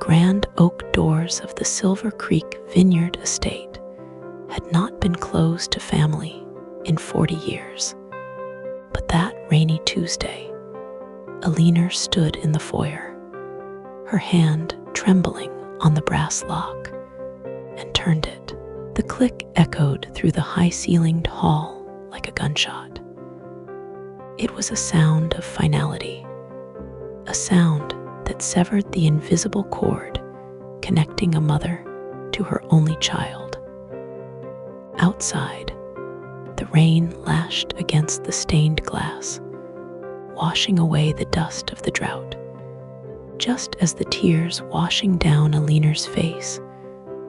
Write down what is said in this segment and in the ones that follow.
grand oak doors of the Silver Creek Vineyard estate had not been closed to family in 40 years. But that rainy Tuesday, Eleanor stood in the foyer, her hand trembling on the brass lock, and turned it. The click echoed through the high-ceilinged hall like a gunshot. It was a sound of finality, a sound that severed the invisible cord connecting a mother to her only child. Outside, the rain lashed against the stained glass, washing away the dust of the drought, just as the tears washing down Eleanor's face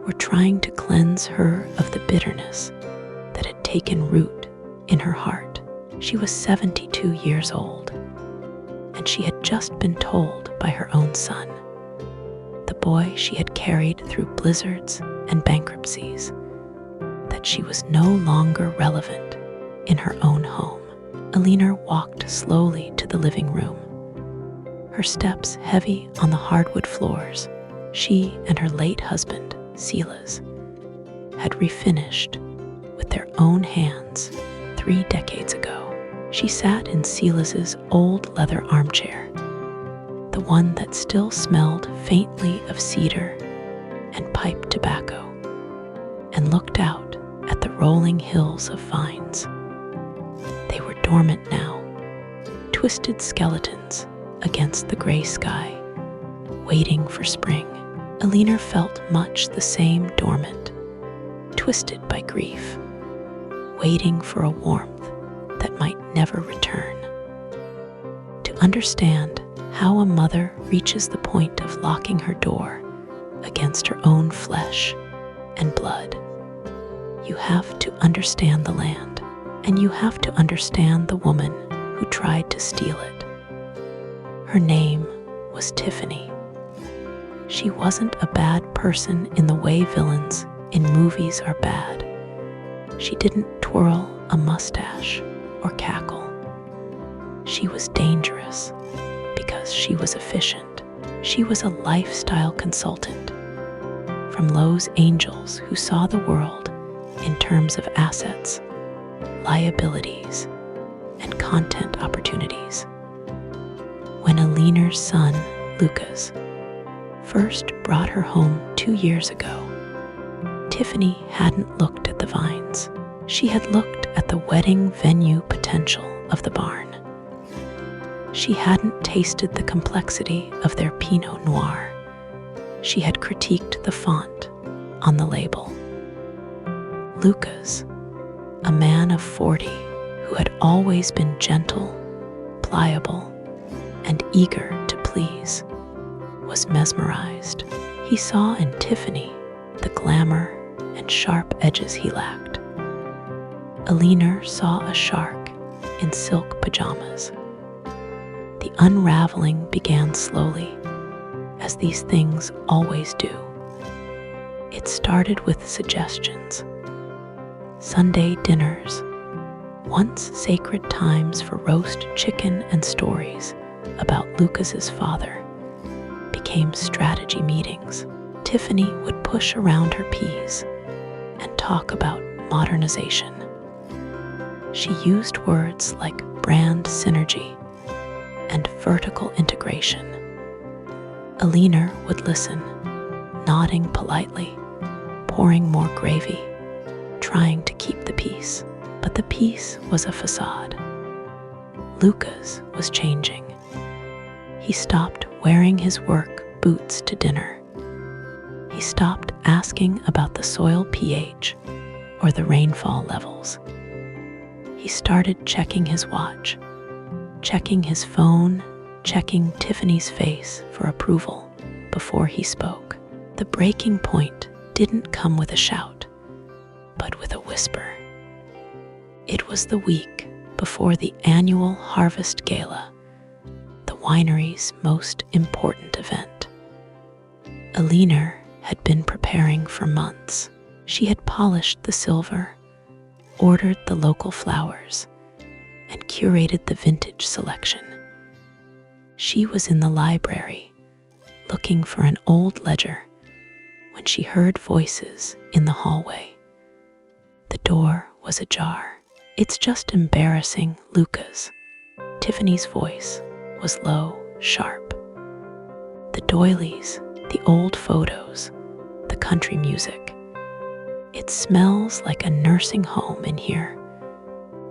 were trying to cleanse her of the bitterness that had taken root in her heart. She was 72 years old, and she had just been told by her own son, the boy she had carried through blizzards and bankruptcies, that she was no longer relevant in her own home. Eleanor walked slowly to the living room, her steps heavy on the hardwood floors. She and her late husband, Silas, had refinished with their own hands 3 decades ago. She sat in Silas's old leather armchair, the one that still smelled faintly of cedar and pipe tobacco, and looked out at the rolling hills of vines. They were dormant now, twisted skeletons against the gray sky, waiting for spring. Eleanor felt much the same dormant, twisted by grief, waiting for a warmth that might never return. To understand how a mother reaches the point of locking her door against her own flesh and blood, you have to understand the land, and you have to understand the woman who tried to steal it. Her name was Tiffany. She wasn't a bad person in the way villains in movies are bad. She didn't twirl a mustache or cackle. She was dangerous because she was efficient. She was a lifestyle consultant from Lowe's angels who saw the world in terms of assets, liabilities, and content opportunities. When Eleanor's son, Lucas, first brought her home 2 years ago, Tiffany hadn't looked at the vines. She had looked at the wedding venue potential of the barn. She hadn't tasted the complexity of their Pinot Noir. She had critiqued the font on the label. Lucas, a man of 40 who had always been gentle, pliable, and eager to please, was mesmerized. He saw in Tiffany the glamour and sharp edges he lacked. Eleanor saw a shark in silk pajamas. The unraveling began slowly, as these things always do. It started with suggestions. Sunday dinners, once sacred times for roast chicken and stories about Lucas's father, became strategy meetings. Tiffany would push around her peas and talk about modernization. She used words like brand synergy and vertical integration. Eleanor would listen, nodding politely, pouring more gravy, trying to keep the peace. But the peace was a facade. Lucas was changing. He stopped wearing his work boots to dinner. He stopped asking about the soil pH or the rainfall levels. He started checking his watch, checking his phone, checking Tiffany's face for approval before he spoke. The breaking point didn't come with a shout, but with a whisper. It was the week before the annual Harvest Gala, the winery's most important event. Eleanor had been preparing for months. She had polished the silver, ordered the local flowers, and curated the vintage selection. She was in the library, looking for an old ledger when she heard voices in the hallway. The door was ajar. "It's just embarrassing, Lucas." Tiffany's voice was low, sharp. "The doilies, the old photos, the country music. It smells like a nursing home in here.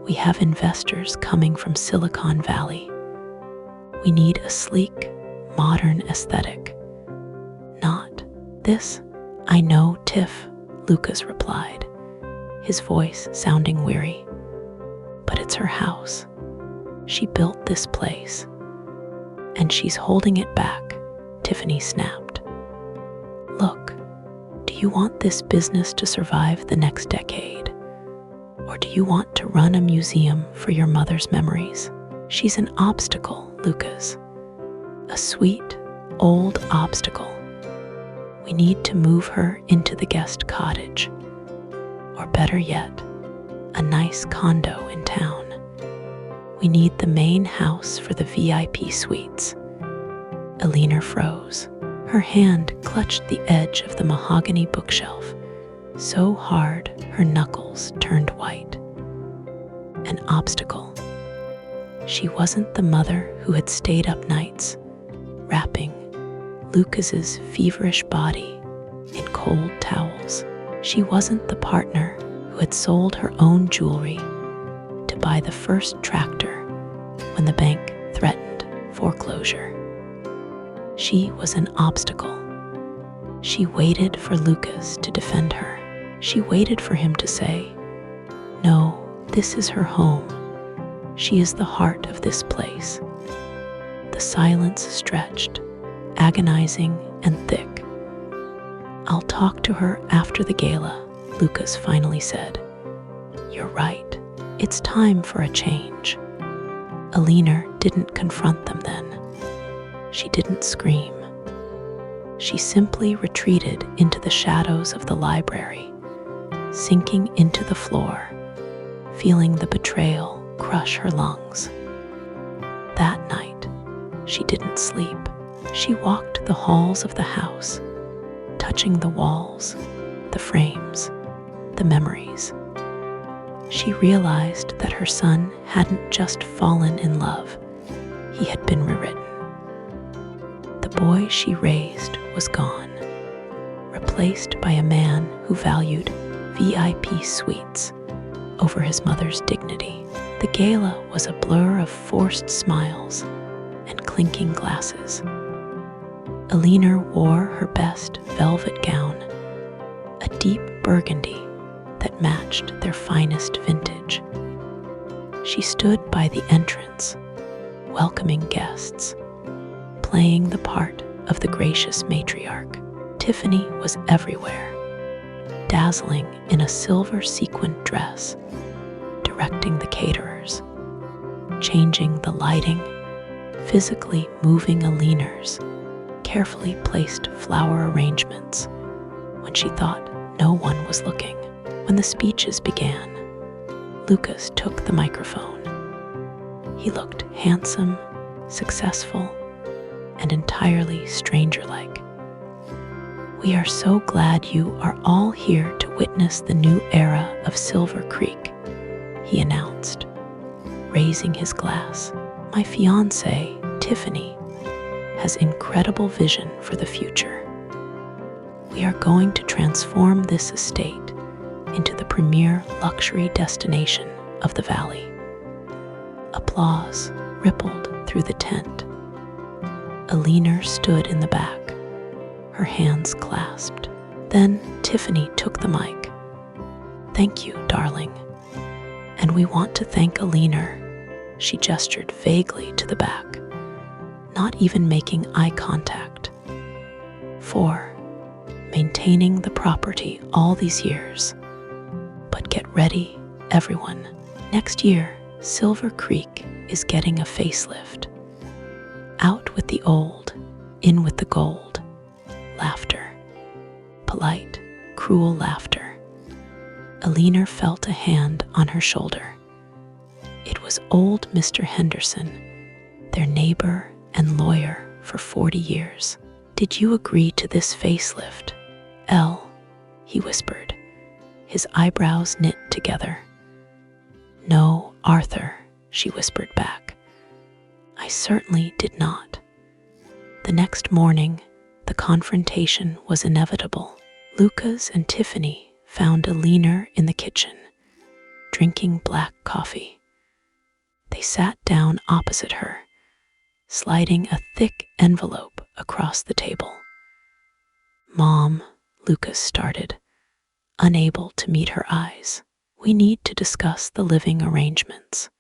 We have investors coming from Silicon Valley. We need a sleek, modern aesthetic. Not this." "I know, Tiff," Lucas replied, his voice sounding weary. "But it's her house. She built this place, and she's holding it back," Tiffany snapped. "Look, do you want this business to survive the next decade? Or do you want to run a museum for your mother's memories? She's an obstacle, Lucas. A sweet, old obstacle. We need to move her into the guest cottage. Or better yet, a nice condo in town. We need the main house for the VIP suites." Eleanor froze. Her hand clutched the edge of the mahogany bookshelf so hard her knuckles turned white. An obstacle. She wasn't the mother who had stayed up nights, wrapping Lucas's feverish body in cold towels. She wasn't the partner who had sold her own jewelry to buy the first tractor when the bank threatened foreclosure. She was an obstacle. She waited for Lucas to defend her. She waited for him to say, "No, this is her home. She is the heart of this place." The silence stretched, agonizing and thick. "I'll talk to her after the gala," Lucas finally said. "You're right. It's time for a change." Eleanor didn't confront them then. She didn't scream. She simply retreated into the shadows of the library, sinking into the floor, feeling the betrayal crush her lungs. That night, she didn't sleep. She walked the halls of the house, touching the walls, the frames, the memories. She realized that her son hadn't just fallen in love, he had been rewritten. The boy she raised was gone, replaced by a man who valued VIP suites over his mother's dignity. The gala was a blur of forced smiles and clinking glasses. Eleanor wore her best velvet gown, a deep burgundy that matched their finest vintage. She stood by the entrance, welcoming guests, playing the part of the gracious matriarch. Tiffany was everywhere, dazzling in a silver sequined dress, directing the caterers, changing the lighting, physically moving Eleanor's carefully placed flower arrangements when she thought no one was looking. When the speeches began, Lucas took the microphone. He looked handsome, successful, and entirely stranger-like. "We are so glad you are all here to witness the new era of Silver Creek," he announced, raising his glass. "My fiancée, Tiffany, has incredible vision for the future. We are going to transform this estate into the premier luxury destination of the valley." Applause rippled through the tent. Eleanor stood in the back, her hands clasped. Then Tiffany took the mic. "Thank you, darling. And we want to thank Eleanor." She gestured vaguely to the back, not even making eye contact. "For maintaining the property all these years. But get ready, everyone. Next year, Silver Creek is getting a facelift. Out with the old, in with the gold." Laughter. Polite, cruel laughter. Eleanor felt a hand on her shoulder. It was old Mr. Henderson, their neighbor and lawyer for 40 years. Did you agree to this facelift, Elle? He whispered, his eyebrows knit together. No, Arthur, she whispered back. I certainly did not. The next morning, the confrontation was inevitable. Lucas and Tiffany found Eleanor in the kitchen, drinking black coffee. They sat down opposite her, sliding a thick envelope across the table. Mom, Lucas started, unable to meet her eyes. We need to discuss the living arrangements.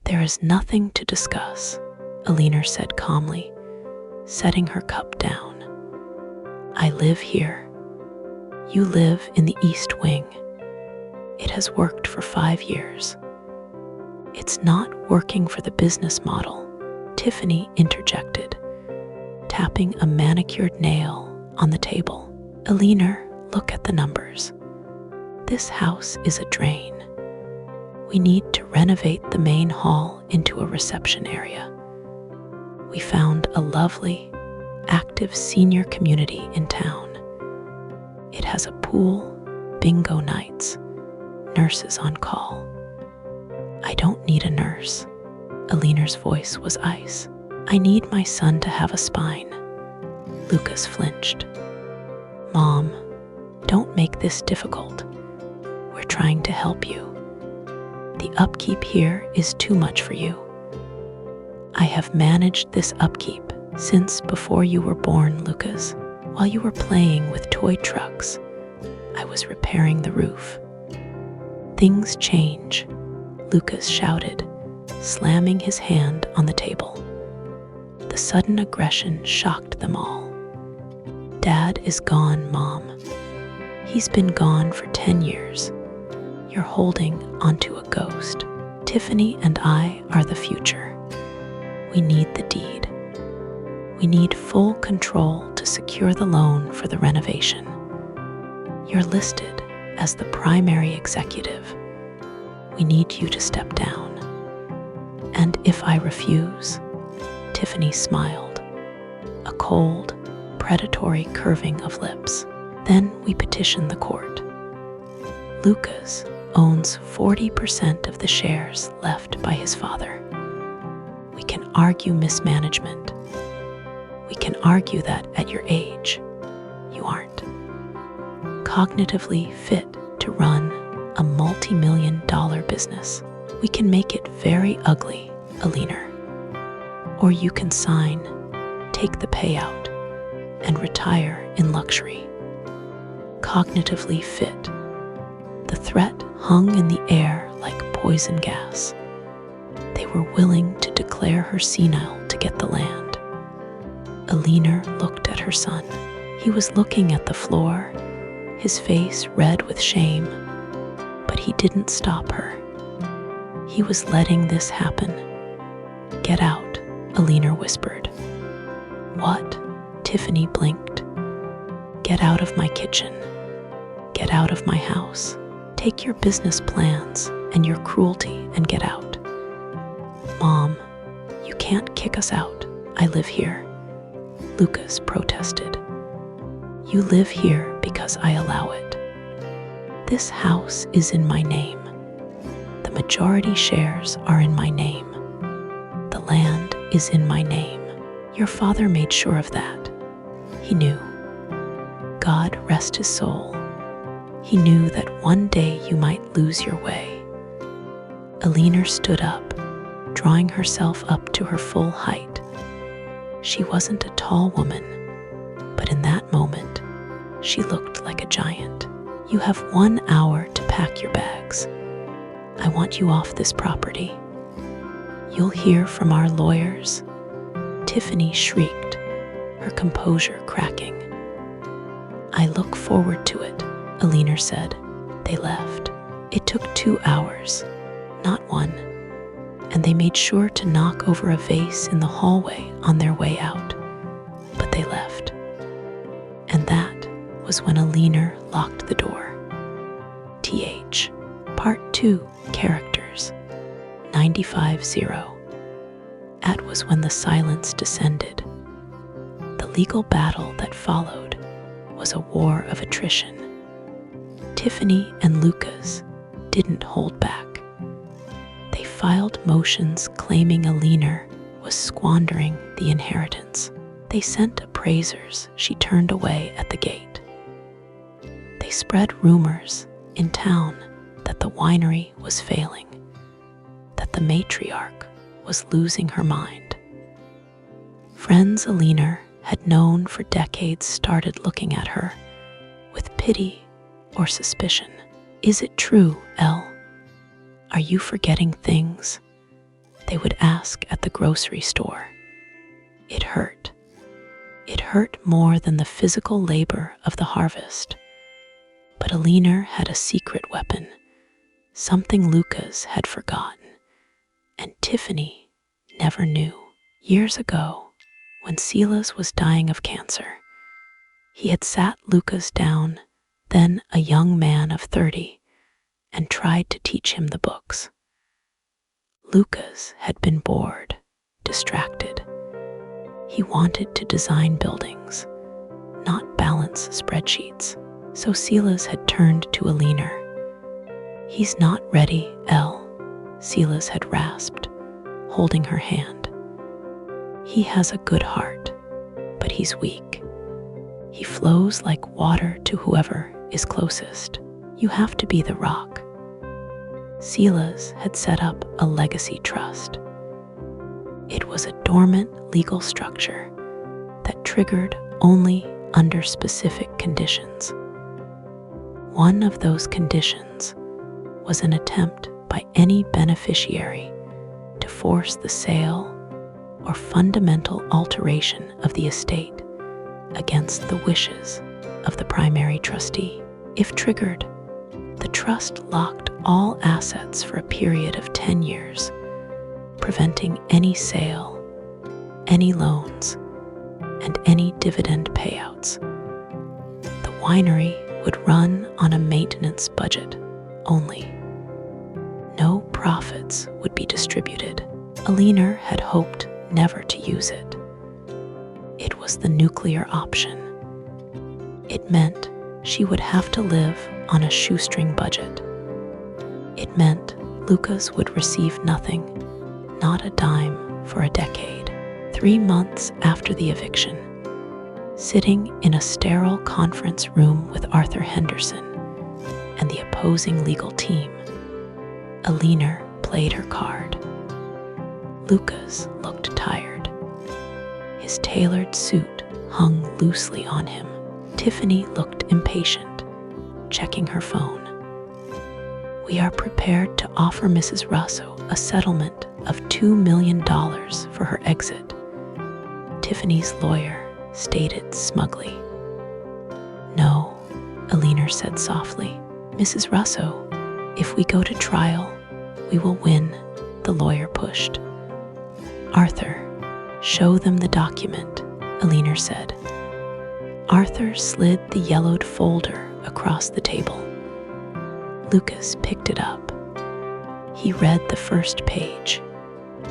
There is nothing to discuss, Eleanor said calmly, setting her cup down. I live here. You live in the East Wing. It has worked for 5 years. It's not working for the business model, Tiffany interjected, tapping a manicured nail on the table. Eleanor, look at the numbers. This house is a drain. We need to renovate the main hall into a reception area. We found a lovely, active senior community in town. It has a pool, bingo nights, nurses on call. I don't need a nurse. Eleanor's voice was ice. I need my son to have a spine. Lucas flinched. Mom, don't make this difficult. We're trying to help you. The upkeep here is too much for you. I have managed this upkeep since before you were born, Lucas. While you were playing with toy trucks, I was repairing the roof. Things change, Lucas shouted, slamming his hand on the table. The sudden aggression shocked them all. Dad is gone, Mom. He's been gone for 10 years. You're holding onto a ghost. Tiffany and I are the future. We need the deed. We need full control to secure the loan for the renovation. You're listed as the primary executive. We need you to step down. And if I refuse, Tiffany smiled, a cold, predatory curving of lips. Then we petition the court. Lucas owns 40% of the shares left by his father. We can argue mismanagement. We can argue that at your age, you aren't cognitively fit to run a multi-million-dollar business. We can make it very ugly, Eleanor. Or you can sign, take the payout, and retire in luxury. Cognitively fit. The threat hung in the air like poison gas. They were willing to declare her senile to get the land. Eleanor looked at her son. He was looking at the floor, his face red with shame, but he didn't stop her. He was letting this happen. Get out, Eleanor whispered. What? Tiffany blinked. Get out of my kitchen. Get out of my house. Take your business plans and your cruelty and get out. Mom, you can't kick us out. I live here. Lucas protested. You live here because I allow it. This house is in my name. The majority shares are in my name. The land is in my name. Your father made sure of that. He knew. God rest his soul. He knew that one day you might lose your way. Eleanor stood up, drawing herself up to her full height. She wasn't a tall woman, but in that moment, she looked like a giant. You have 1 hour to pack your bags. I want you off this property. You'll hear from our lawyers. Tiffany shrieked, her composure cracking. I look forward to it, Eleanor said. They left. It took 2 hours, not 1, and they made sure to knock over a vase in the hallway on their way out, but they left. And that was when Eleanor locked the door. TH. Part 2. Characters. 95-0. That was when the silence descended. The legal battle that followed was a war of attrition. Tiffany and Lucas didn't hold back. They filed motions claiming Eleanor was squandering the inheritance. They sent appraisers she turned away at the gate. They spread rumors in town that the winery was failing, that the matriarch was losing her mind. Friends Eleanor had known for decades started looking at her with pity or suspicion. "Is it true, Elle? Are you forgetting things?" they would ask at the grocery store. It hurt. It hurt more than the physical labor of the harvest. But Eleanor had a secret weapon, something Lucas had forgotten, and Tiffany never knew. Years ago, when Silas was dying of cancer, he had sat Lucas down, then a young man of 30, and tried to teach him the books. Lucas had been bored, distracted. He wanted to design buildings, not balance spreadsheets. So Silas had turned to Eleanor. "He's not ready, Elle," Silas had rasped, holding her hand. "He has a good heart, but he's weak. He flows like water to whoever is closest. You have to be the rock." Silas had set up a legacy trust. It was a dormant legal structure that triggered only under specific conditions. One of those conditions was an attempt by any beneficiary to force the sale or fundamental alteration of the estate against the wishes of the primary trustee. If triggered, the trust locked all assets for a period of 10 years, preventing any sale, any loans, and any dividend payouts. The winery would run on a maintenance budget only. No profits would be distributed. Eleanor had hoped never to use it. It was the nuclear option. It meant she would have to live on a shoestring budget. It meant Lucas would receive nothing, not a dime, for a decade. 3 months after the eviction, sitting in a sterile conference room with Arthur Henderson and the opposing legal team, Eleanor played her card. Lucas looked tired. His tailored suit hung loosely on him. Tiffany looked impatient, checking her phone. "We are prepared to offer Mrs. Russo a settlement of $2 million for her exit," Tiffany's lawyer stated smugly. "No," Eleanor said softly. "Mrs. Russo, if we go to trial, we will win," the lawyer pushed. "Arthur, show them the document," Eleanor said. Arthur slid the yellowed folder across the table. Lucas picked it up. He read the first page.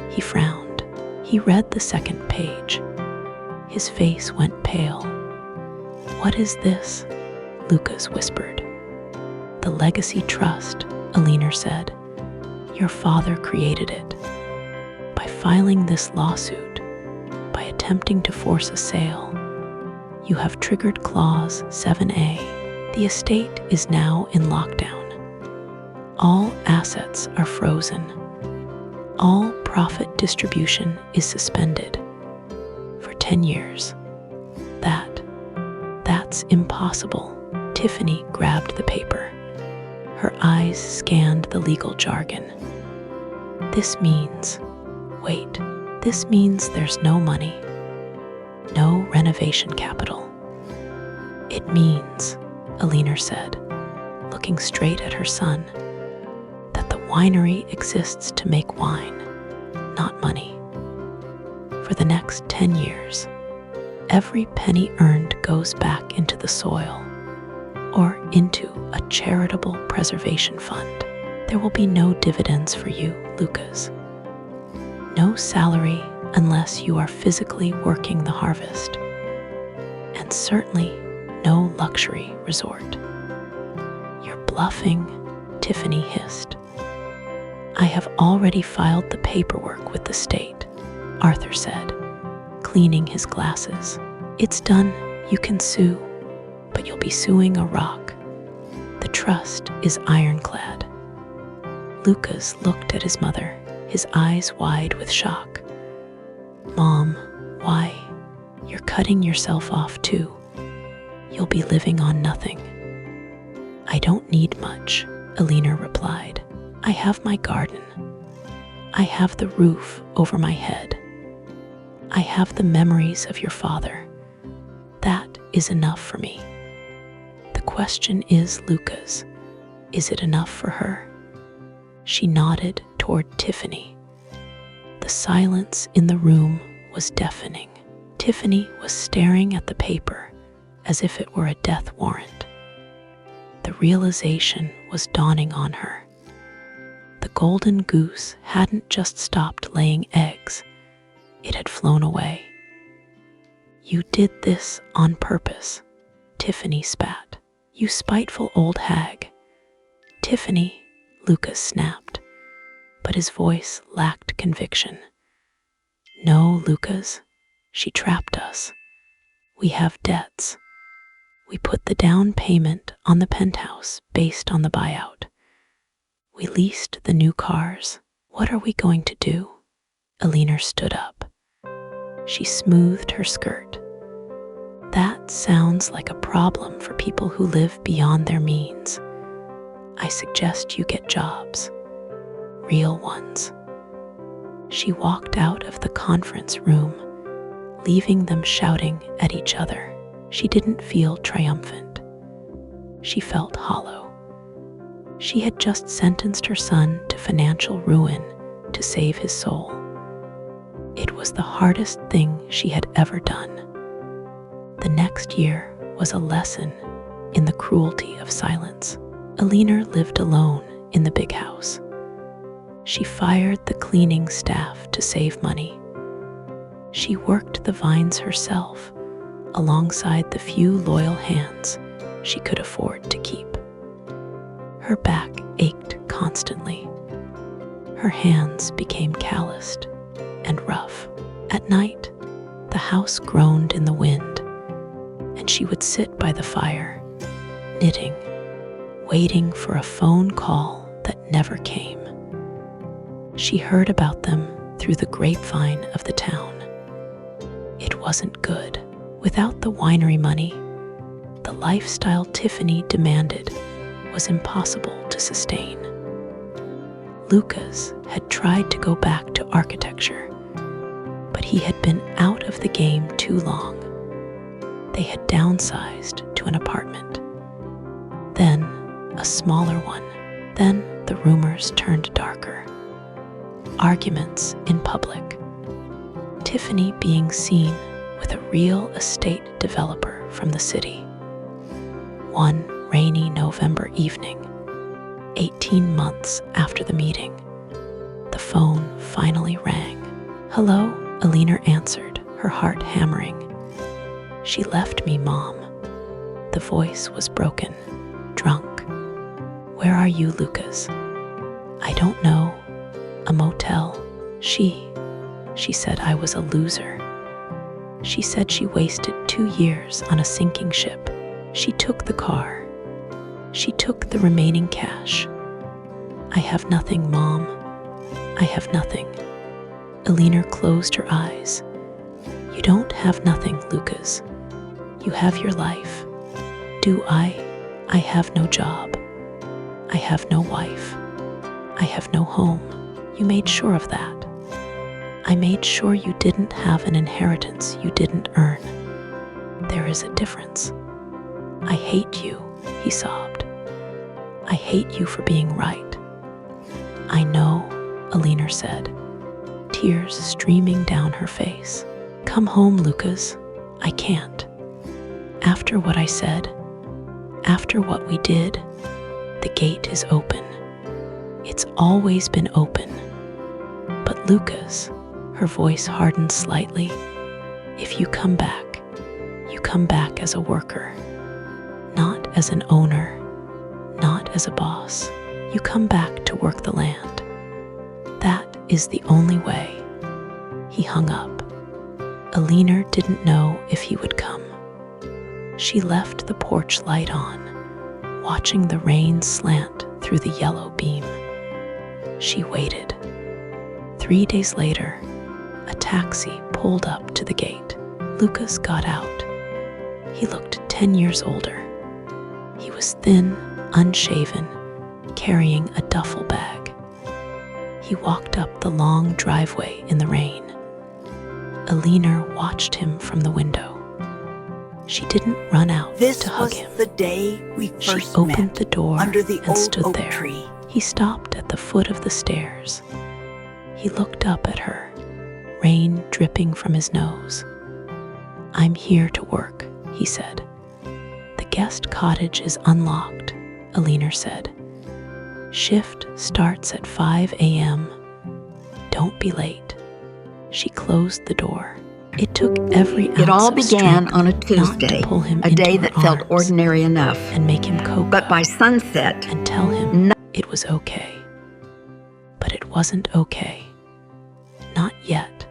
He frowned. He read the second page. His face went pale. "What is this?" Lucas whispered. "The legacy trust," Eleanor said. "Your father created it. By filing this lawsuit, by attempting to force a sale, you have triggered Clause 7A. The estate is now in lockdown. All assets are frozen. All profit distribution is suspended for 10 years. That's impossible." Tiffany grabbed the paper. Her eyes scanned the legal jargon. This means there's no money, no renovation capital. It means," Eleanor said, looking straight at her son, "that the winery exists to make wine, not money. For the next 10 years, every penny earned goes back into the soil or into a charitable preservation fund. There will be no dividends for you, Lucas. No salary unless you are physically working the harvest. and certainly no luxury resort. You're bluffing, Tiffany hissed. I have already filed the paperwork with the state, Arthur said, cleaning his glasses. It's done, you can sue, but you'll be suing a rock. The trust is ironclad. Lucas looked at his mother, his eyes wide with shock. Mom, why? You're cutting yourself off too. You'll be living on nothing. I don't need much, Eleanor replied. I have my garden. I have the roof over my head. I have the memories of your father. That is enough for me. The question is, Lucas, is it enough for her? She nodded toward Tiffany. The silence in the room was deafening. Tiffany was staring at the paper as if it were a death warrant. The realization was dawning on her. The golden goose hadn't just stopped laying eggs, it had flown away. You did this on purpose, Tiffany spat. You spiteful old hag. Tiffany, Lucas snapped, but his voice lacked conviction. No, Lucas, she trapped us. We have debts. We put the down payment on the penthouse based on the buyout. We leased the new cars. What are we going to do? Eleanor stood up. She smoothed her skirt. That sounds like a problem for people who live beyond their means. I suggest you get jobs. Real ones. She walked out of the conference room, leaving them shouting at each other. She didn't feel triumphant. She felt hollow. She had just sentenced her son to financial ruin to save his soul. It was the hardest thing she had ever done. The next year was a lesson in the cruelty of silence. Eleanor lived alone in the big house. She fired the cleaning staff to save money. She worked the vines herself, alongside the few loyal hands she could afford to keep. Her back ached constantly. Her hands became calloused and rough. At night, the house groaned in the wind, and she would sit by the fire, knitting, waiting for a phone call that never came. She heard about them through the grapevine of the town. It wasn't good. Without the winery money, the lifestyle Tiffany demanded was impossible to sustain. Lucas had tried to go back to architecture, but he had been out of the game too long. They had downsized to an apartment, then a smaller one. Then the rumors turned darker. Arguments in public. Tiffany being seen with a real estate developer from the city. One rainy November evening, 18 months after the meeting, the phone finally rang. Hello, Eleanor answered, her heart hammering. She left me, Mom. The voice was broken, drunk. Where are you, Lucas? I don't know. A motel. She said I was a loser. She said she wasted 2 years on a sinking ship. She took the car. She took the remaining cash. I have nothing, Mom. I have nothing. Eleanor closed her eyes. You don't have nothing, Lucas. You have your life. Do I? I have no job. I have no wife. I have no home. You made sure of that. I made sure you didn't have an inheritance you didn't earn. There is a difference. I hate you, he sobbed. I hate you for being right. I know, Eleanor said, tears streaming down her face. Come home, Lucas. I can't. After what I said, after what we did, the gate is open. It's always been open. But Lucas, her voice hardened slightly, if you come back come back as a worker, not as an owner, not as a boss. You come back to work the land. That is the only way." He hung up. Eleanor didn't know if he would come. She left the porch light on, watching the rain slant through the yellow beam. She waited. 3 days later, a taxi pulled up to the gate. Lucas got out. He looked 10 years older. He was thin, unshaven, carrying a duffel bag. He walked up the long driveway in the rain. Eleanor watched him from the window. She didn't run out to hug him. This was the day we She first opened met the door under the and old stood oak there. tree. He stopped at the foot of the stairs. He looked up at her, rain dripping from his nose. "I'm here to work," he said. "The guest cottage is unlocked," Eleanor said. "Shift starts at 5 a.m. Don't be late." She closed the door. It took every ounce It all of began strength on a not Tuesday, to pull him a into day her that felt arms ordinary enough. and make him cocoa But by sunset, and tell him it was okay. But it wasn't okay. Not yet.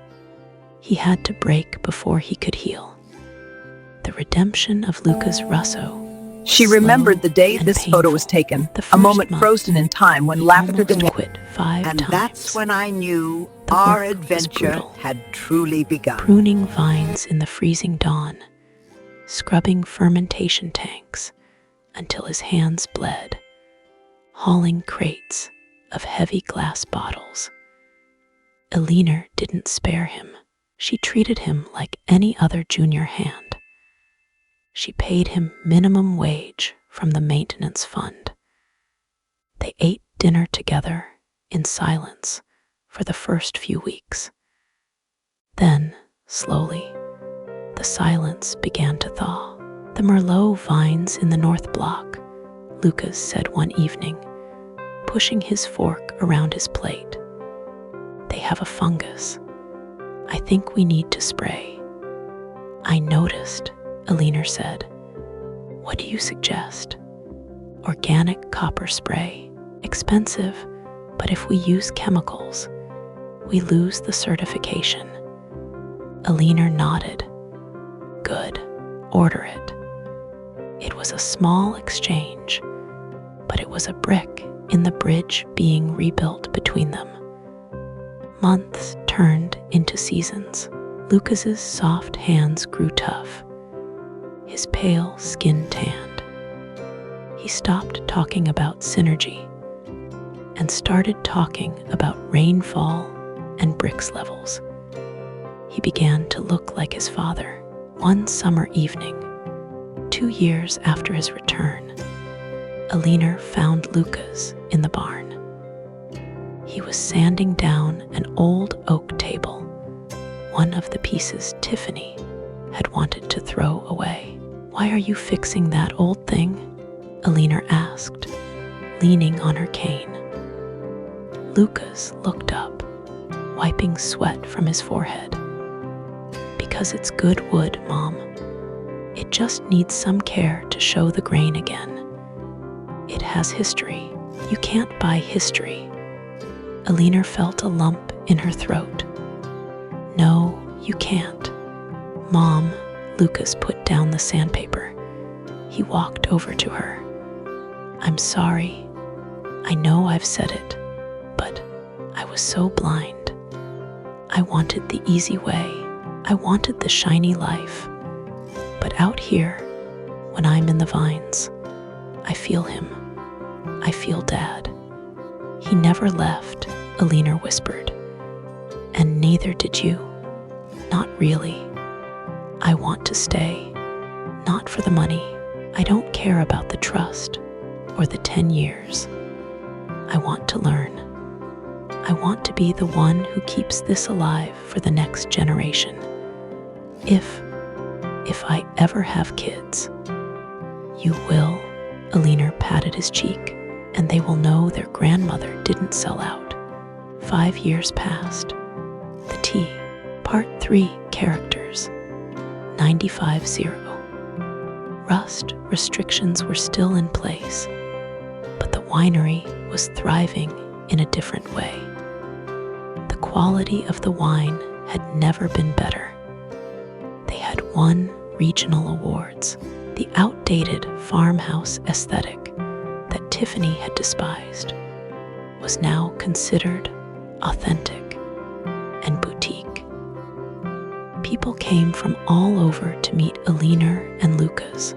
He had to break before he could heal. The redemption of Lucas Russo. She slow remembered the day and this photo was painful. taken, The a first moment month, frozen in time when he Lavender almost quit 5 And times. that's when I knew The our work was adventure brutal. had truly begun. Pruning vines in the freezing dawn, scrubbing fermentation tanks until his hands bled, hauling crates of heavy glass bottles. Eleanor didn't spare him. She treated him like any other junior hand. She paid him minimum wage from the maintenance fund. They ate dinner together in silence for the first few weeks. Then, slowly, the silence began to thaw. "The Merlot vines in the North Block," Lucas said one evening, pushing his fork around his plate. "They have a fungus. I think we need to spray." "I noticed," Eleanor said. "What do you suggest?" "Organic copper spray. Expensive, but if we use chemicals, we lose the certification." Eleanor nodded. "Good. Order it." It was a small exchange, but it was a brick in the bridge being rebuilt between them. Months turned into seasons. Lucas's soft hands grew tough. His pale skin tanned. He stopped talking about synergy and started talking about rainfall and bricks levels. He began to look like his father. One summer evening, 2 years after his return, Eleanor found Lucas in the barn. He was sanding down an old oak table, one of the pieces Tiffany had wanted to throw away. "Why are you fixing that old thing?" Eleanor asked, leaning on her cane. Lucas looked up, wiping sweat from his forehead. "Because it's good wood, Mom. It just needs some care to show the grain again. It has history. You can't buy history." Eleanor felt a lump in her throat. "No, you can't. Mom," Lucas put down the sandpaper. He walked over to her. "I'm sorry. I know I've said it, but I was so blind. I wanted the easy way. I wanted the shiny life. But out here, when I'm in the vines, I feel him. I feel Dad. He never left," Eleanor whispered. "And neither did you. Not really. I want to stay. Not for the money. I don't care about the trust or the 10 years. I want to learn. I want to be the one who keeps this alive for the next generation. If I ever have kids." "You will," Eleanor patted his cheek, "and they will know their grandmother didn't sell out." 5 years passed. The T, Part 3 characters, 950. Rust restrictions were still in place, but the winery was thriving in a different way. The quality of the wine had never been better. They had won regional awards. The outdated farmhouse aesthetic that Tiffany had despised was now considered authentic and boutique. People came from all over to meet Eleanor and Lucas,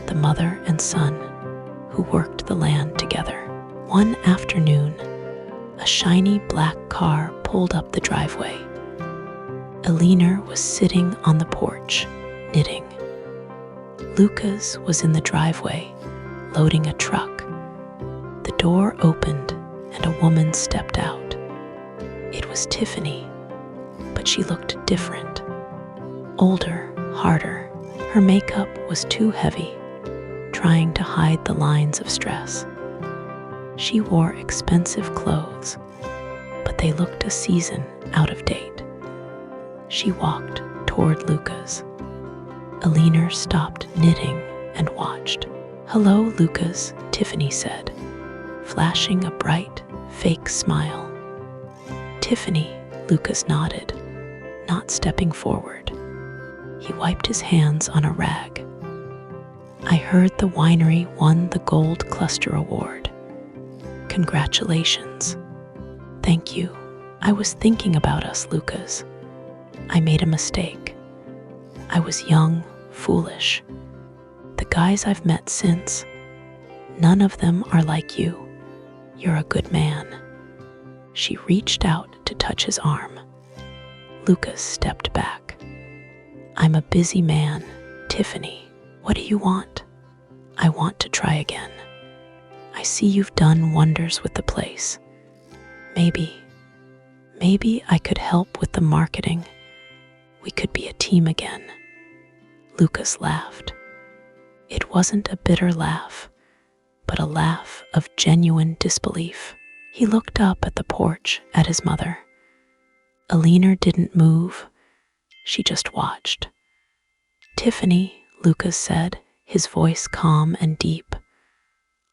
the mother and son who worked the land together. One afternoon, a shiny black car pulled up the driveway. Eleanor was sitting on the porch, knitting. Lucas was in the driveway, loading a truck. The door opened and a woman stepped out. It was Tiffany, but she looked different. Older, harder. Her makeup was too heavy, trying to hide the lines of stress. She wore expensive clothes, but they looked a season out of date. She walked toward Lucas. Eleanor stopped knitting and watched. "Hello, Lucas," Tiffany said, flashing a bright, fake smile. "Tiffany," Lucas nodded, not stepping forward. He wiped his hands on a rag. "I heard the winery won the Gold Cluster Award. Congratulations." "Thank you. I was thinking about us, Lucas. I made a mistake. I was young, foolish. The guys I've met since, none of them are like you. You're a good man." She reached out to touch his arm. Lucas stepped back. "I'm a busy man, Tiffany. What do you want?" "I want to try again. I see you've done wonders with the place. Maybe I could help with the marketing. We could be a team again." Lucas laughed. It wasn't a bitter laugh, but a laugh of genuine disbelief. He looked up at the porch at his mother. Eleanor didn't move. She just watched. "Tiffany," Lucas said, his voice calm and deep.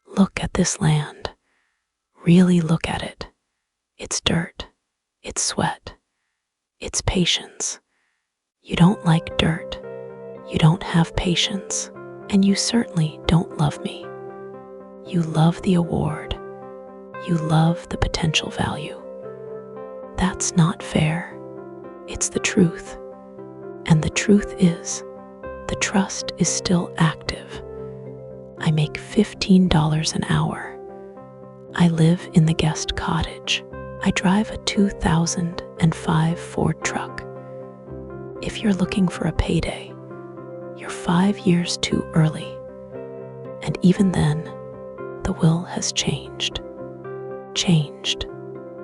"Look at this land. Really look at it. It's dirt. It's sweat. It's patience. You don't like dirt. You don't have patience. And you certainly don't love me. You love the award. You love the potential value. That's not fair. It's the truth. And the truth is, the trust is still active. I make $15 an hour. I live in the guest cottage. I drive a 2005 Ford truck. If you're looking for a payday, you're 5 years too early. And even then, the will has changed. Changed.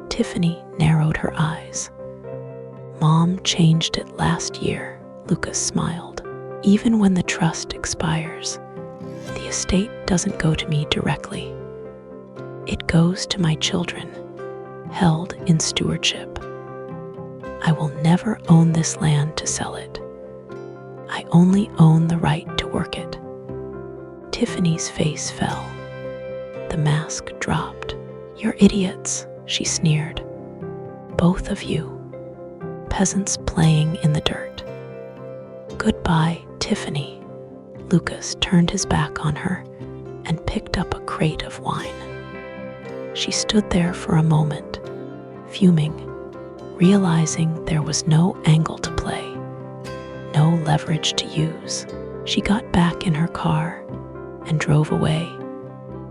Tiffany narrowed her eyes. "Mom changed it last year," Lucas smiled. "Even when the trust expires, the estate doesn't go to me directly. It goes to my children, held in stewardship. I will never own this land to sell it. I only own the right to work it." Tiffany's face fell. The mask dropped. "You're idiots," she sneered. "Both of you. Peasants playing in the dirt." "Goodbye, Tiffany." Lucas turned his back on her and picked up a crate of wine. She stood there for a moment, fuming, realizing there was no angle to play, no leverage to use. She got back in her car and drove away,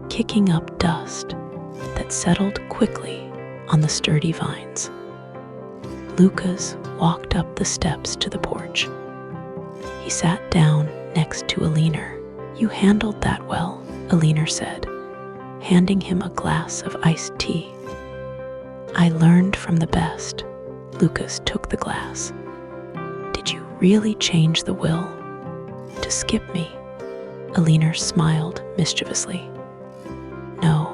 kicking up dust that settled quickly on the sturdy vines. Lucas walked up the steps to the porch. He sat down next to Eleanor. "You handled that well," Eleanor said, handing him a glass of iced tea. "I learned from the best." Lucas took the glass. "Did you really change the will? To skip me?" Eleanor smiled mischievously. "No,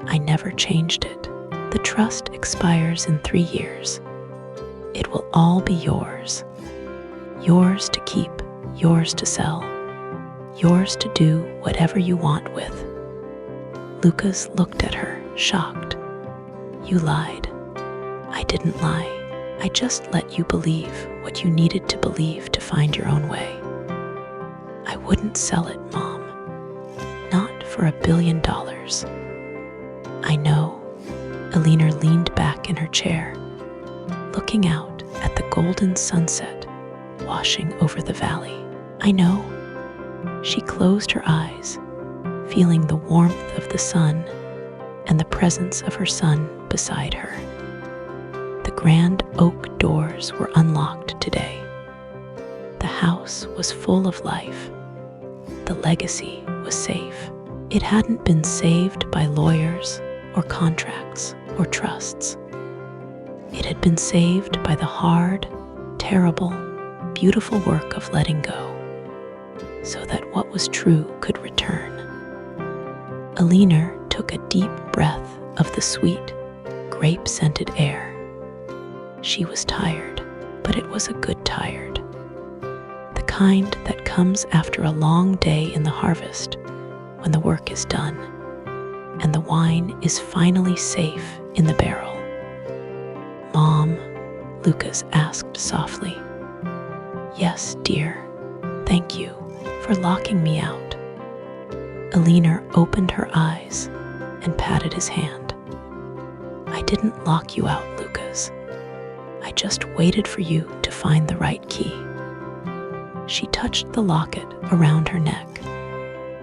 I never changed it. The trust expires in 3 years. It will all be yours. Yours to keep, yours to sell, yours to do whatever you want with. Lucas looked at her, shocked. You lied. I didn't lie. I just let you believe what you needed to believe to find your own way. I wouldn't sell it, Mom. Not for $1 billion. I know. Eleanor leaned back in her chair, looking out at the golden sunset washing over the valley. I know. She closed her eyes, feeling the warmth of the sun and the presence of her son beside her. The grand oak doors were unlocked today. The house was full of life. The legacy was safe. It hadn't been saved by lawyers or contracts or trusts. It had been saved by the hard, terrible, beautiful work of letting go, so that what was true could return. Eleanor took a deep breath of the sweet, grape-scented air. She was tired, but it was a good tired. The kind that comes after a long day in the harvest, when the work is done, and the wine is finally safe in the barrel. Mom, Lucas asked softly. Yes, dear. Thank you for locking me out. Eleanor opened her eyes and patted his hand. I didn't lock you out, Lucas. I just waited for you to find the right key. She touched the locket around her neck,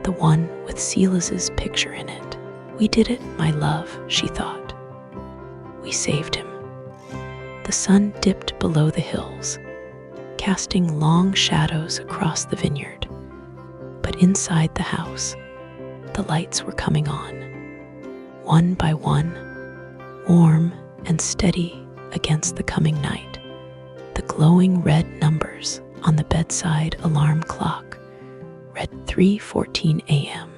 the one with Silas's picture in it. We did it, my love, she thought. We saved him. The sun dipped below the hills, casting long shadows across the vineyard. But inside the house, the lights were coming on, one by one, warm and steady against the coming night. The glowing red numbers on the bedside alarm clock read 3:14 a.m.,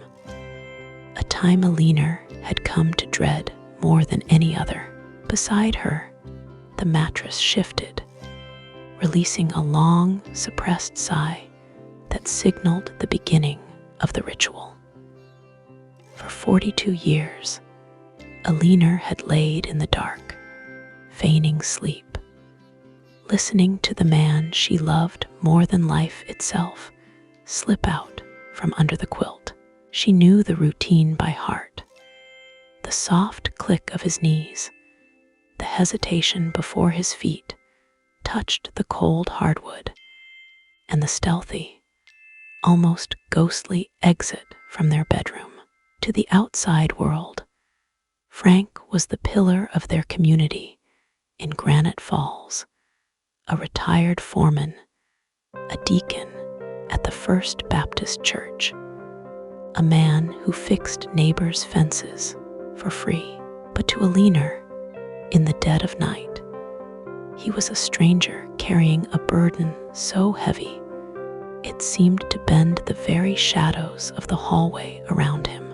a time Eleanor had come to dread more than any other. Beside her, the mattress shifted, releasing a long, suppressed sigh that signaled the beginning of the ritual. For 42 years, Eleanor had laid in the dark, feigning sleep, listening to the man she loved more than life itself slip out from under the quilt. She knew the routine by heart, the soft click of his knees, the hesitation before his feet touched the cold hardwood, and the stealthy, almost ghostly exit from their bedroom. To the outside world, Frank was the pillar of their community in Granite Falls, a retired foreman, a deacon at the First Baptist Church, a man who fixed neighbors' fences for free. But to Eleanor, in the dead of night, he was a stranger carrying a burden so heavy it seemed to bend the very shadows of the hallway around him.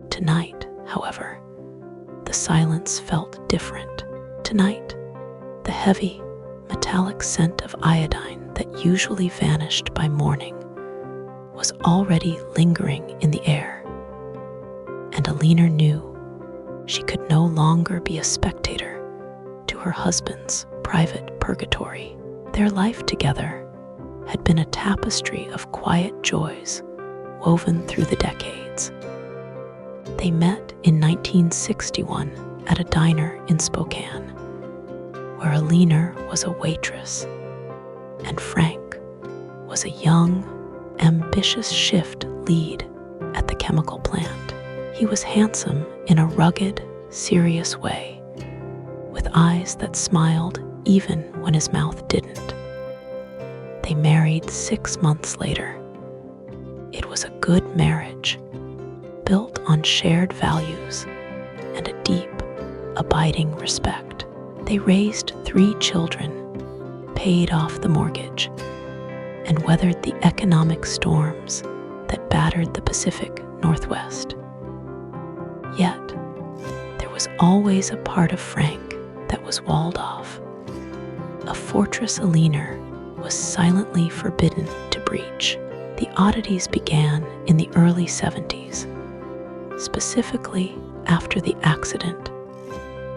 Tonight, however, the silence felt different. Tonight, the heavy, metallic scent of iodine that usually vanished by morning was already lingering in the air, and Eleanor knew she could no longer be a spectator to her husband's private purgatory. Their life together had been a tapestry of quiet joys woven through the decades. They met in 1961 at a diner in Spokane, where Eleanor was a waitress and Frank was a young, ambitious shift lead at the chemical plant. He was handsome in a rugged, serious way, with eyes that smiled even when his mouth didn't. They married 6 months later. It was a good marriage, built on shared values and a deep, abiding respect. They raised 3 children, paid off the mortgage, and weathered the economic storms that battered the Pacific Northwest. Yet, there was always a part of Frank that was walled off, a fortress Eleanor was silently forbidden to breach. The The oddities began in the early 70s, specifically after the accident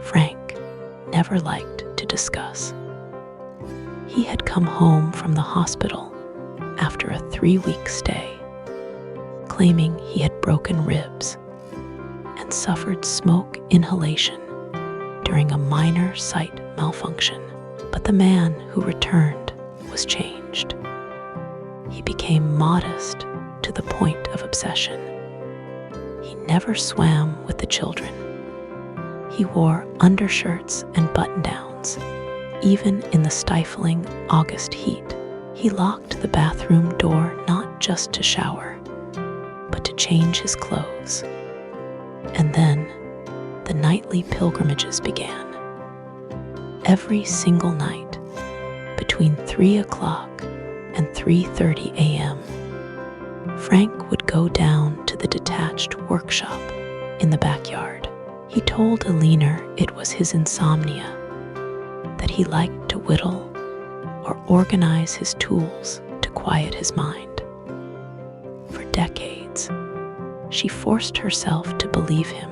Frank never liked to discuss. He had come home from the hospital after a 3-week stay, claiming he had broken ribs and suffered smoke inhalation during a minor sight malfunction. But the man who returned was changed. He became modest to the point of obsession. He never swam with the children. He wore undershirts and button-downs, even in the stifling August heat. He locked the bathroom door not just to shower, but to change his clothes. And then the nightly pilgrimages began. Every single night, between 3 o'clock and 3:30 a.m., Frank would go down to the detached workshop in the backyard. He told Eleanor it was his insomnia, that he liked to whittle or organize his tools to quiet his mind. For decades, she forced herself to believe him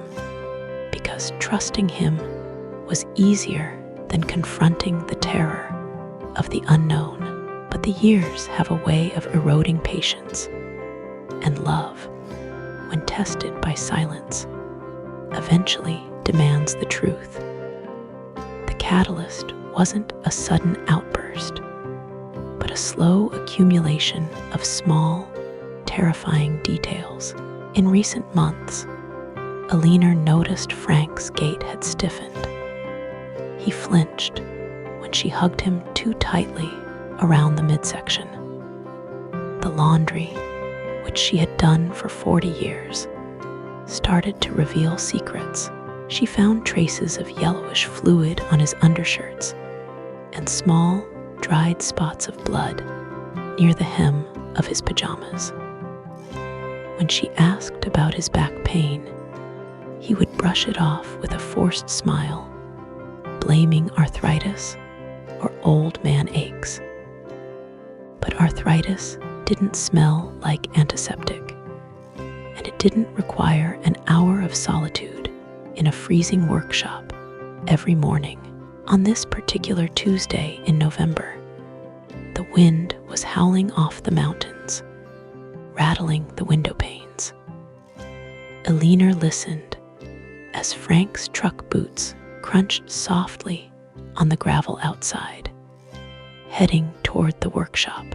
because trusting him was easier than confronting the terror of the unknown. But the years have a way of eroding patience, and love, when tested by silence, eventually demands the truth. The catalyst wasn't a sudden outburst, but a slow accumulation of small, terrifying details. In recent months, Eleanor noticed Frank's gait had stiffened. He flinched when she hugged him too tightly around the midsection. The laundry, which she had done for 40 years, started to reveal secrets. She found traces of yellowish fluid on his undershirts and small, dried spots of blood near the hem of his pajamas. When she asked about his back pain, he would brush it off with a forced smile, blaming arthritis or old man aches. But arthritis didn't smell like antiseptic, and it didn't require an hour of solitude in a freezing workshop every morning. On this particular Tuesday in November, the wind was howling off the mountains, rattling the window panes. Eleanor listened as Frank's truck boots crunched softly on the gravel outside, heading toward the workshop.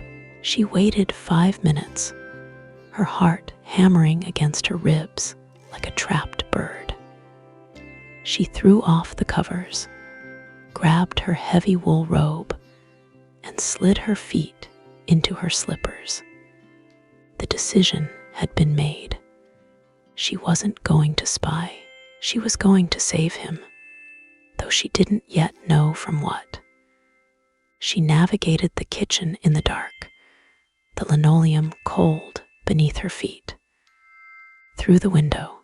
She waited 5 minutes, her heart hammering against her ribs like a trapped bird. She threw off the covers, grabbed her heavy wool robe, and slid her feet into her slippers. The decision had been made. She wasn't going to spy. She was going to save him, though she didn't yet know from what. She navigated the kitchen in the dark, the linoleum cold beneath her feet. Through the window,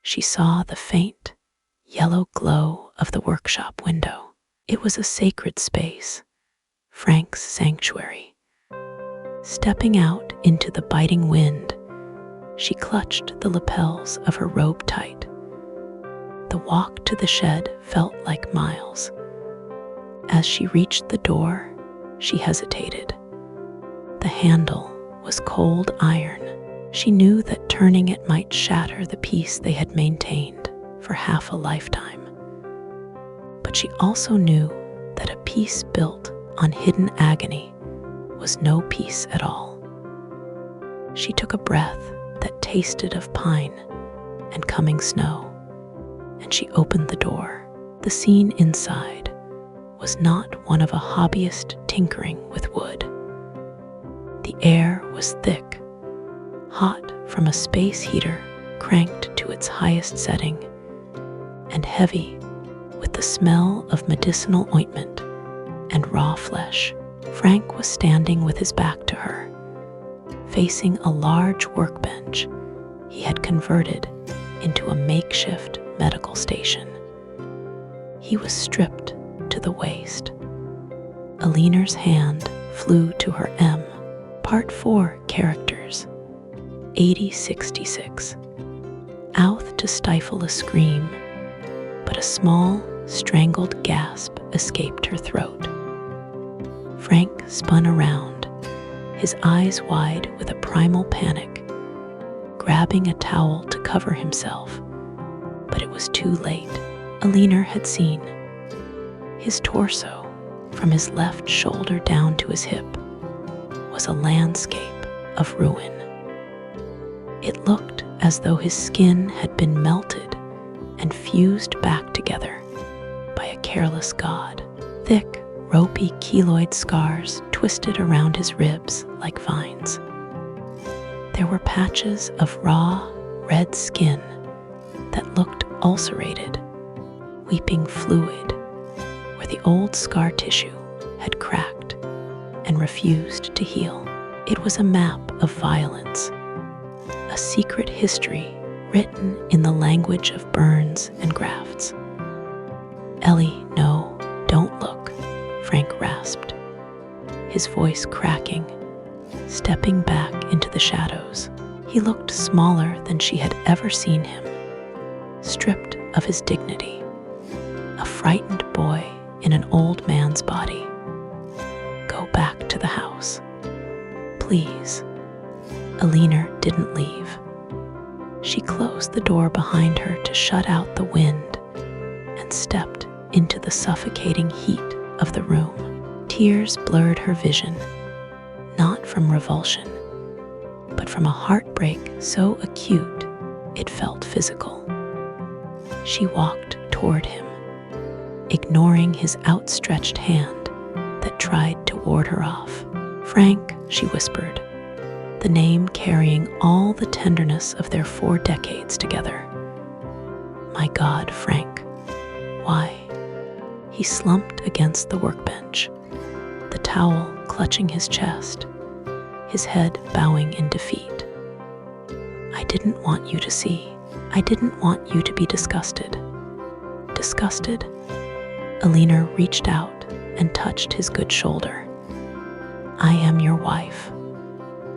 she saw the faint, yellow glow of the workshop window. It was a sacred space, Frank's sanctuary. Stepping out into the biting wind, she clutched the lapels of her robe tight. The walk to the shed felt like miles. As she reached the door, she hesitated. The handle was cold iron. She knew that turning it might shatter the peace they had maintained for half a lifetime. But she also knew that a peace built on hidden agony was no peace at all. She took a breath that tasted of pine and coming snow, and she opened the door. The scene inside was not one of a hobbyist tinkering with wood. The air was thick, hot from a space heater cranked to its highest setting, and heavy with the smell of medicinal ointment and raw flesh. Frank was standing with his back to her, facing a large workbench he had converted into a makeshift medical station. He was stripped to the waist. Eleanor's hand flew to her M. Part 4 Characters. 8066. Out to stifle a scream, but a small, strangled gasp escaped her throat. Frank spun around, his eyes wide with a primal panic, grabbing a towel to cover himself, but it was too late. Eleanor had seen. His torso, from his left shoulder down to his hip, was a landscape of ruin. It looked as though his skin had been melted and fused back together by a careless god. Thick, ropey keloid scars twisted around his ribs like vines. There were patches of raw, red skin that looked ulcerated, weeping fluid where the old scar tissue had cracked and refused to heal. It was a map of violence, a secret history written in the language of burns and grafts. "Ellie, no, don't look," Frank rasped, his voice cracking, stepping back into the shadows. He looked smaller than she had ever seen him, stripped of his dignity, a frightened boy in an old man's body. "Go back to the house, please." Eleanor didn't leave. She closed the door behind her to shut out the wind and stepped into the suffocating heat of the room. Tears blurred her vision, not from revulsion, but from a heartbreak so acute it felt physical. She walked toward him, ignoring his outstretched hand that tried to ward her off. "Frank," she whispered, the name carrying all the tenderness of their 4 decades together. "My God, Frank, why?" He slumped against the workbench, the towel clutching his chest, his head bowing in defeat. "I didn't want you to see. I didn't want you to be disgusted." Disgusted? Eleanor reached out and touched his good shoulder. "I am your wife.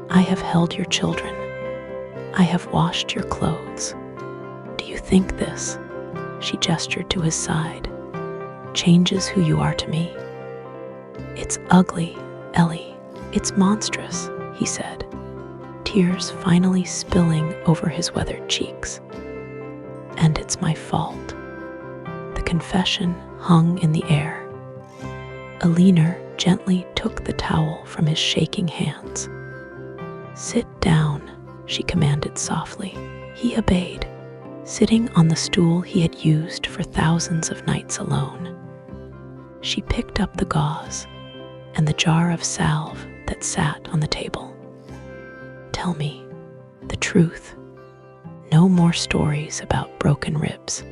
I have held your children. I have washed your clothes. Do you think this," she gestured to his side, "changes who you are to me?" "It's ugly, Ellie. It's monstrous," he said, tears finally spilling over his weathered cheeks. "And it's my fault." The confession hung in the air. Eleanor gently took the towel from his shaking hands. "Sit down," she commanded softly. He obeyed, sitting on the stool he had used for thousands of nights alone. She picked up the gauze and the jar of salve that sat on the table. "Tell me the truth. No more stories about broken ribs."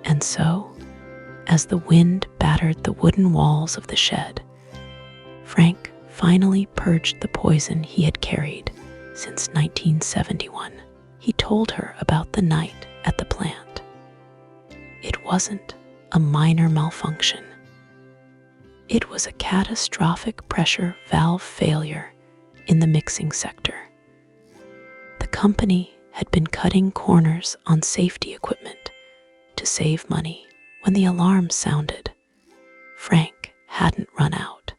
And so, as the wind battered the wooden walls of the shed, Frank finally purged the poison he had carried since 1971. He told her about the night at the plant. It wasn't a minor malfunction. It was a catastrophic pressure valve failure in the mixing sector. The company had been cutting corners on safety equipment to save money. When the alarm sounded, Frank hadn't run out.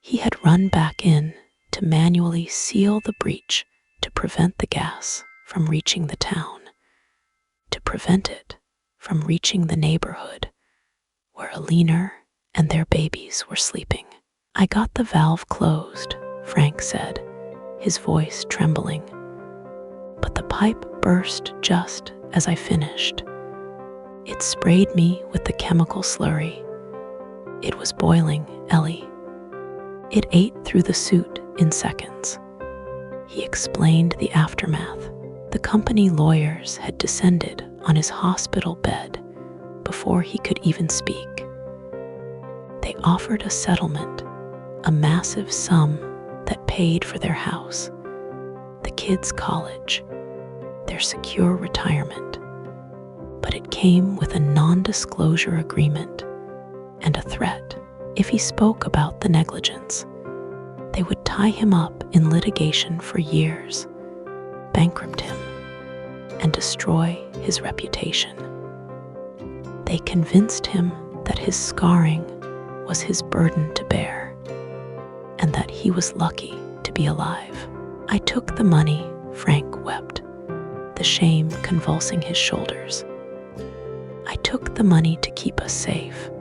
He had run back in to manually seal the breach to prevent the gas from reaching the town, to prevent it from reaching the neighborhood where Eleanor and their babies were sleeping. "I got the valve closed," Frank said, his voice trembling. "But the pipe burst just as I finished. It sprayed me with the chemical slurry. It was boiling, Ellie. It ate through the suit in seconds." He explained the aftermath. The company lawyers had descended on his hospital bed before he could even speak. They offered a settlement, a massive sum that paid for their house, the kids' college, their secure retirement. But it came with a non-disclosure agreement and a threat if he spoke about the negligence. They would tie him up in litigation for years, bankrupt him, and destroy his reputation. They convinced him that his scarring was his burden to bear, and that he was lucky to be alive. "I took the money," Frank wept, the shame convulsing his shoulders. "I took the money to keep us safe,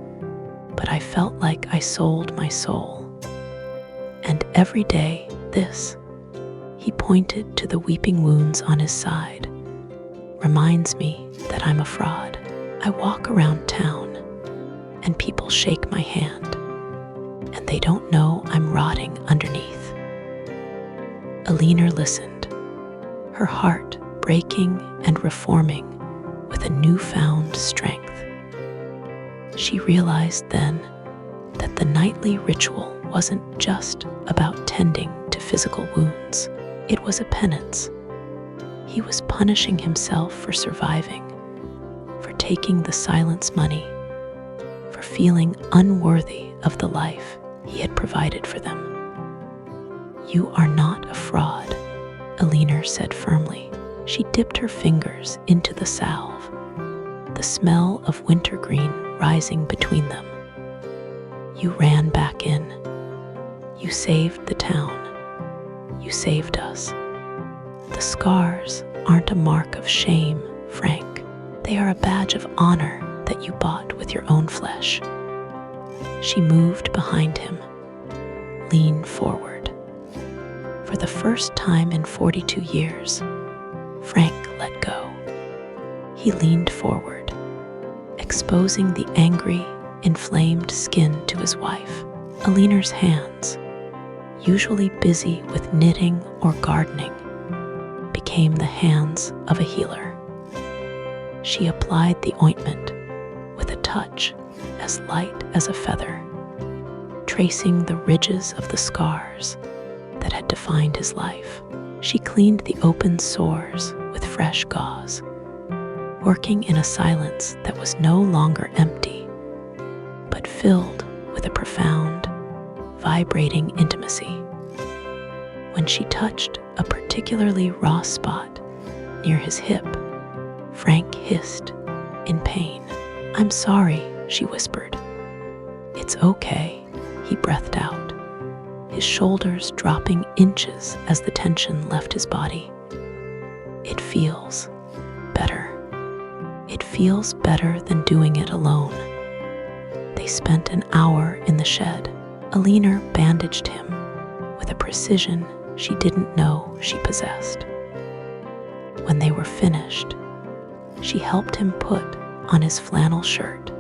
but I felt like I sold my soul. And every day this," he pointed to the weeping wounds on his side, "reminds me that I'm a fraud. I walk around town and people shake my hand, and they don't know I'm rotting underneath." Eleanor listened, her heart breaking and reforming with a newfound strength. She realized then that the nightly ritual wasn't just about tending to physical wounds. It was a penance. He was punishing himself for surviving, for taking the silence money, for feeling unworthy of the life he had provided for them. "You are not a fraud," Eleanor said firmly. She dipped her fingers into the salve, the smell of wintergreen rising between them. "You ran back in. You saved the town. You saved us. The scars aren't a mark of shame, Frank. They are a badge of honor that you bought with your own flesh." She moved behind him, leaned forward. For the first time in 42 years, Frank let go. He leaned forward, exposing the angry, inflamed skin to his wife. Eleanor's hands, usually busy with knitting or gardening, became the hands of a healer. She applied the ointment with a touch as light as a feather, tracing the ridges of the scars that had defined his life. She cleaned the open sores with fresh gauze, working in a silence that was no longer empty, but filled with a profound, vibrating intimacy. When she touched a particularly raw spot near his hip, Frank hissed in pain. "I'm sorry," she whispered. "It's okay," he breathed out, his shoulders dropping inches as the tension left his body. "It feels better. It feels better than doing it alone." They spent an hour in the shed. Eleanor bandaged him with a precision she didn't know she possessed. When they were finished, she helped him put on his flannel shirt,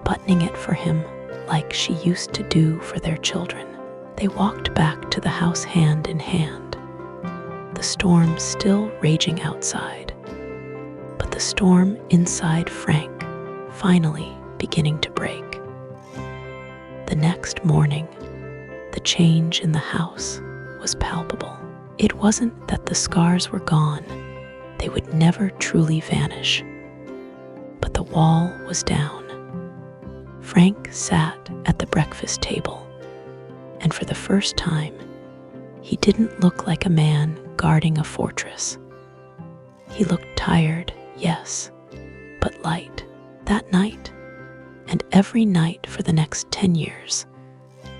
buttoning it for him like she used to do for their children. They walked back to the house hand in hand, the storm still raging outside, but the storm inside Frank finally beginning to break. The next morning, the change in the house was palpable. It wasn't that the scars were gone, they would never truly vanish, but the wall was down. Frank sat at the breakfast table, and for the first time, he didn't look like a man guarding a fortress. He looked tired, yes, but light. That night, and every night for the next 10 years,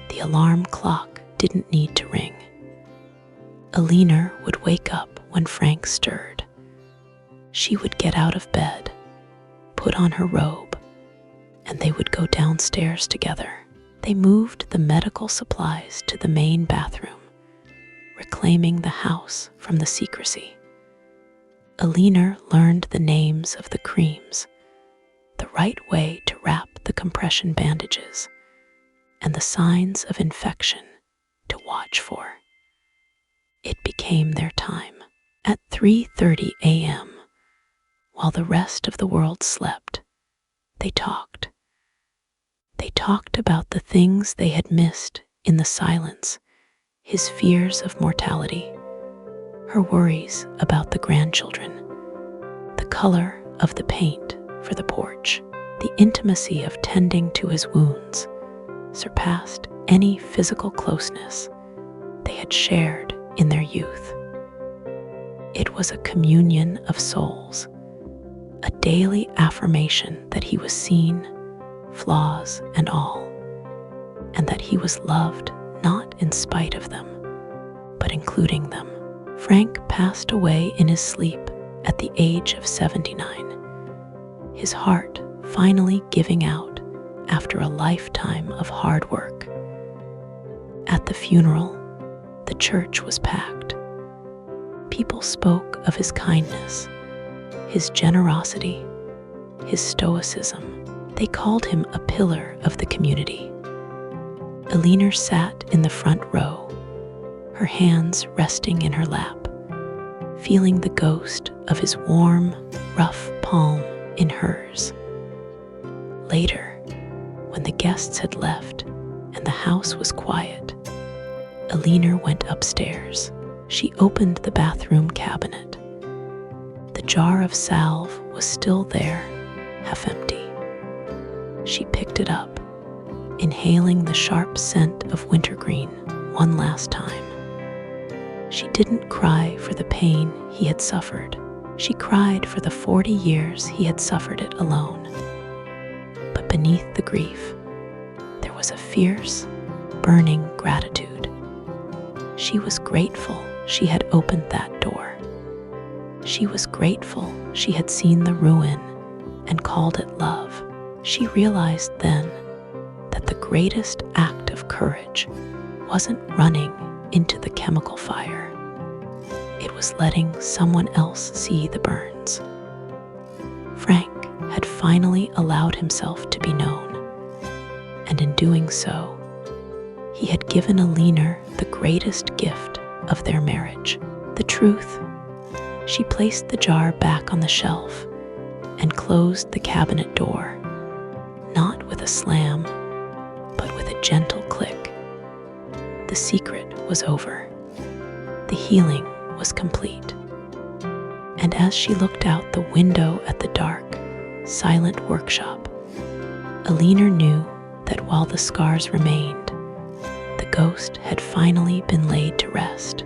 the alarm clock didn't need to ring. Eleanor would wake up when Frank stirred. She would get out of bed, put on her robe, and they would go downstairs together. They moved the medical supplies to the main bathroom, reclaiming the house from the secrecy. Eleanor learned the names of the creams, the right way to wrap the compression bandages, and the signs of infection to watch for. It became their time. At 3:30 a.m., while the rest of the world slept, they talked. They talked about the things they had missed in the silence, his fears of mortality, her worries about the grandchildren, the color of the paint for the porch. The intimacy of tending to his wounds surpassed any physical closeness had shared in their youth. It was a communion of souls, a daily affirmation that he was seen, flaws and all, and that he was loved not in spite of them, but including them. Frank passed away in his sleep at the age of 79, his heart finally giving out after a lifetime of hard work. At the funeral, the church was packed. People spoke of his kindness, his generosity, his stoicism. They called him a pillar of the community. Eleanor sat in the front row, her hands resting in her lap, feeling the ghost of his warm, rough palm in hers. Later, when the guests had left and the house was quiet, Eleanor went upstairs. She opened the bathroom cabinet. The jar of salve was still there, half empty. She picked it up, inhaling the sharp scent of wintergreen one last time. She didn't cry for the pain he had suffered. She cried for the 40 years he had suffered it alone. But beneath the grief, there was a fierce, burning gratitude. She was grateful she had opened that door. She was grateful she had seen the ruin and called it love. She realized then that the greatest act of courage wasn't running into the chemical fire. It was letting someone else see the burns. Frank had finally allowed himself to be known, and in doing so, he had given Eleanor the greatest gift of their marriage, the truth. She placed the jar back on the shelf and closed the cabinet door, not with a slam, but with a gentle click. The secret was over. The healing was complete. And as she looked out the window at the dark, silent workshop, Eleanor knew that while the scars remained, the ghost had finally been laid to rest.